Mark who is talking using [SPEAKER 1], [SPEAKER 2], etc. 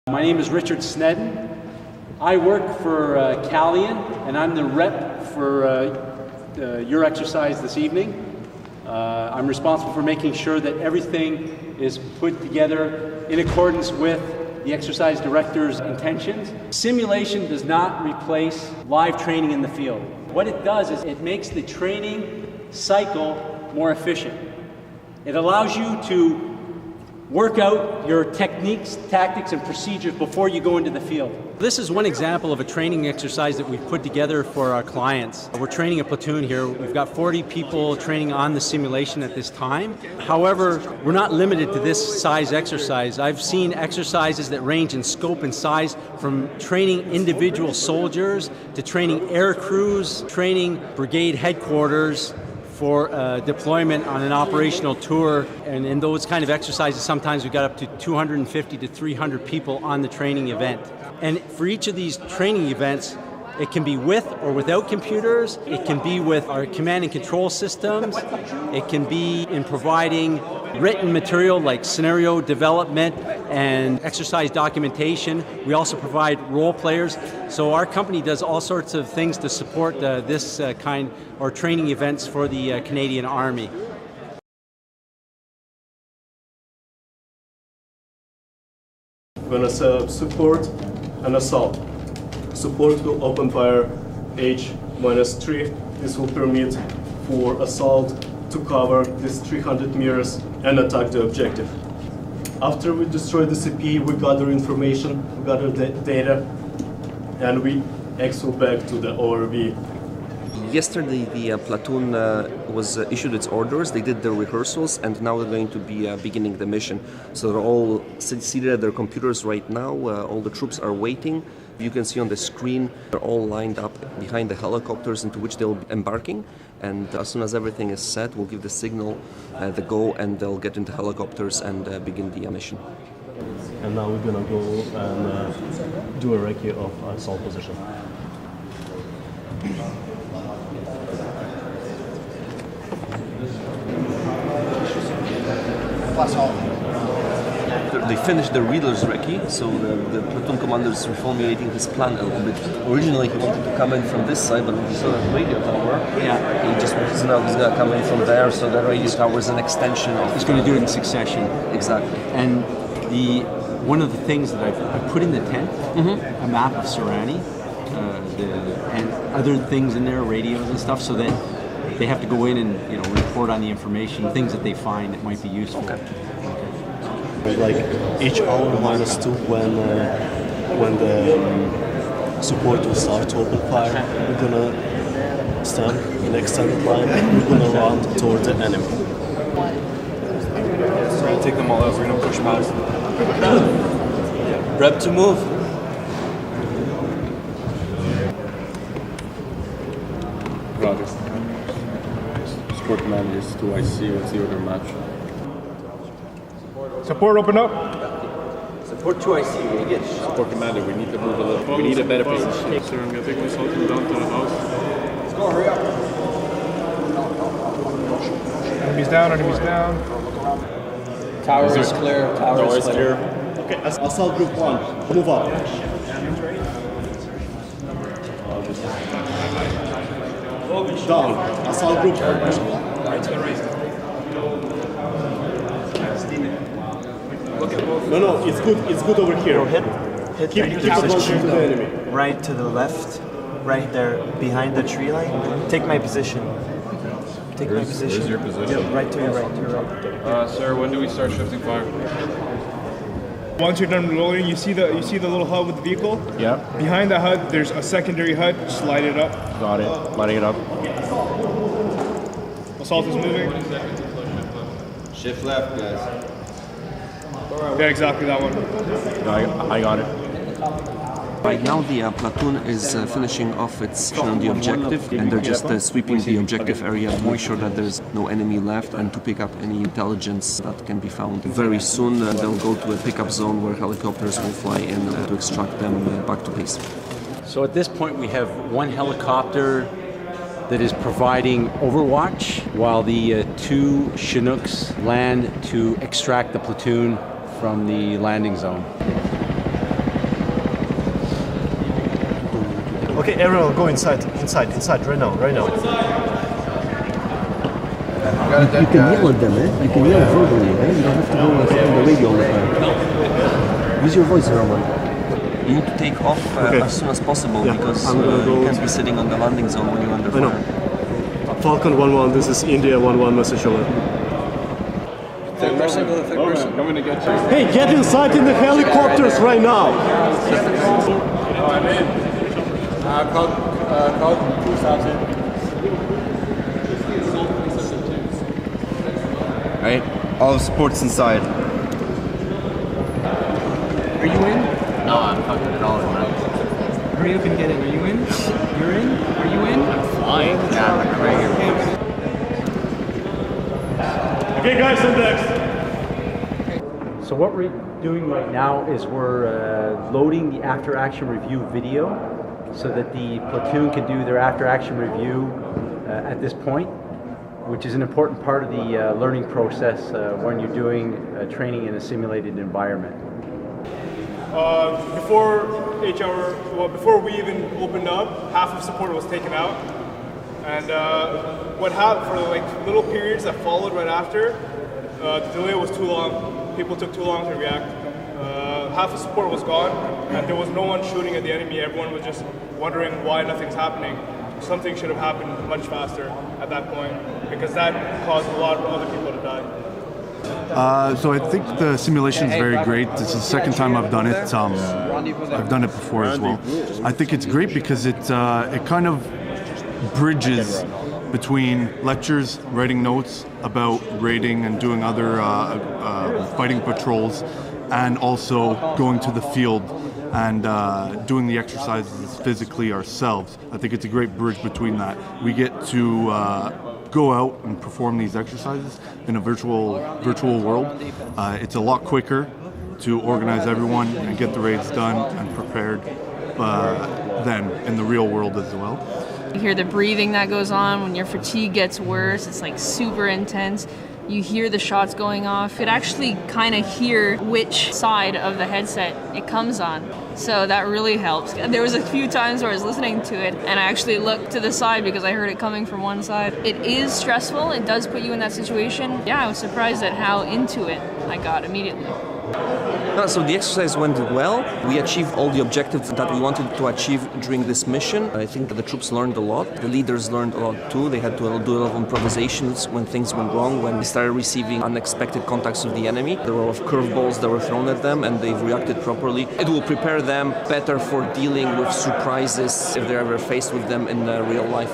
[SPEAKER 1] My name is Richard Sneddon. I work for Calian, and I'm the rep for your exercise this evening. I'm responsible for making sure that everything is put together in accordance with the exercise director's intentions. Simulation does not replace live training in the field. What it does is it makes the training cycle more efficient. It allows you to work out your techniques, tactics, and procedures before you go into the field. This is one example of a training exercise that we've put together for our clients. We're training a platoon here. We've got 40 people training on the simulation at this time. However, we're not limited to this size exercise. I've seen exercises that range in scope and size from training individual soldiers to training air crews, training brigade headquarters, for deployment on an operational tour. And in those kind of exercises, sometimes we got up to 250 to 300 people on the training event. And for each of these training events, it can be with or without computers, it can be with our command and control systems, it can be in providing written material like scenario development and exercise documentation. We also provide role players. So our company does all sorts of things to support this kind or training events for the Canadian Army.
[SPEAKER 2] We're going to support an assault. Support will open fire H-3. This will permit for assault to cover this 300 meters and attack the objective. After we destroy the CP, we gather information, we gather the data, and we exfil back to the ORV.
[SPEAKER 3] Yesterday the platoon was issued its orders, they did their rehearsals, and now they're going to be beginning the mission. So they're all seated at their computers right now, all the troops are waiting. You can see on the screen they're all lined up behind the helicopters into which they'll be embarking, and as soon as everything is set, we'll give the signal, the go, and they'll get into helicopters and begin the mission.
[SPEAKER 2] And now we're going to go and do a recce of assault position.
[SPEAKER 3] They finished the reader's recce, so the platoon commander is reformulating his plan a little bit. Originally he wanted to come in from this side, but he saw that radio tower.
[SPEAKER 1] Yeah.
[SPEAKER 3] He's going to come in from there, so that radio tower is an extension of...
[SPEAKER 1] He's going to do it in succession.
[SPEAKER 3] Exactly.
[SPEAKER 1] And one of the things that I put in the tent, a map of Serrani, and other things in there, radios and stuff, so that they have to go in and report on the information, things that they find that might be useful.
[SPEAKER 3] Okay.
[SPEAKER 2] Like each hour -2 when the support will start to open fire, we're gonna stand in extended line. We're gonna run toward the enemy.
[SPEAKER 4] We're gonna take them all out. We're gonna push past. Rep to move.
[SPEAKER 5] Roger. Support command is 2IC. What's the order match?
[SPEAKER 6] Support, open up.
[SPEAKER 1] Support 2IC, we get
[SPEAKER 5] Support commander, we need to move a little. We need a better pace.
[SPEAKER 4] Sir, I'm gonna take my assault down to the house.
[SPEAKER 1] Let's go, hurry up.
[SPEAKER 6] Enemies down, enemies down.
[SPEAKER 1] Tower is clear, tower is clear.
[SPEAKER 2] Okay, assault group 1, move up. Down. Assault group 1. No, it's good over here. Keep approaching to the enemy.
[SPEAKER 7] Right to the left, right there behind the tree line. Take my position. Take my position.
[SPEAKER 5] Where's your position?
[SPEAKER 7] Yeah, right to your right, to your right.
[SPEAKER 4] Sir, when do we start shifting fire?
[SPEAKER 6] Once you're done loading, you see the little hut with the vehicle?
[SPEAKER 5] Yeah.
[SPEAKER 6] Behind the hut, there's a secondary hut. Just light it up.
[SPEAKER 5] Got it. Lighting it up.
[SPEAKER 6] Assault is moving.
[SPEAKER 4] Shift left, guys.
[SPEAKER 6] Yeah, exactly that one.
[SPEAKER 5] I got it.
[SPEAKER 3] Right now the platoon is finishing off its mission on the objective, and they're just sweeping the objective area to make sure that there's no enemy left and to pick up any intelligence that can be found. Very soon they'll go to a pickup zone where helicopters will fly in to extract them back to base.
[SPEAKER 1] So at this point we have one helicopter that is providing overwatch while the 2 Chinooks land to extract the platoon from the landing zone.
[SPEAKER 2] Okay, everyone go inside, right now.
[SPEAKER 3] You can yell at them, You can yell verbally, You don't have to go on the radio all the time. Use your voice, Roman. You need to take off as soon as possible because you can't be sitting on the landing zone when you're under fire.
[SPEAKER 2] Falcon 1-1, this is India 1-1, message over.
[SPEAKER 4] Third person, go to third person.
[SPEAKER 5] Coming to get you.
[SPEAKER 2] Hey, get inside in the helicopters right now!
[SPEAKER 5] I'm in. Call 2000.
[SPEAKER 4] Right? All supports inside.
[SPEAKER 8] Are you in? No, I'm fucking at all in, man. Hurry up and get in. Are you in? You're in? Are you in? I'm flying. Yeah, I'm right here.
[SPEAKER 2] Okay guys, index!
[SPEAKER 1] So what we're doing right now is we're loading the after-action review video so that the platoon can do their after-action review at this point, which is an important part of the learning process when you're doing training in a simulated environment.
[SPEAKER 6] Before we even opened up, half of support was taken out. And what happened for like little periods that followed right after, the delay was too long. People took too long to react. Half of support was gone, and there was no one shooting at the enemy. Everyone was just wondering why nothing's happening. Something should have happened much faster at that point, because that caused a lot of other people to die.
[SPEAKER 9] So I think the simulation is very great. This is the second time I've done it. I've done it before as well. I think it's great because it kind of bridges between lectures, writing notes about raiding and doing other fighting patrols, and also going to the field and doing the exercises physically ourselves. I think it's a great bridge between that. We get to go out and perform these exercises in a virtual world. It's a lot quicker to organize everyone and get the raids done and prepared than in the real world as well.
[SPEAKER 10] You hear the breathing that goes on when your fatigue gets worse. It's like super intense. You hear the shots going off. You could actually kind of hear which side of the headset it comes on. So that really helps. There was a few times where I was listening to it and I actually looked to the side because I heard it coming from one side. It is stressful. It does put you in that situation. Yeah, I was surprised at how into it I got immediately.
[SPEAKER 3] So the exercise went well. We achieved all the objectives that we wanted to achieve during this mission. I think that the troops learned a lot. The leaders learned a lot too. They had to do a lot of improvisations when things went wrong, when they started receiving unexpected contacts of the enemy. There were a lot of curveballs that were thrown at them and they've reacted properly. It will prepare them better for dealing with surprises if they're ever faced with them in real life.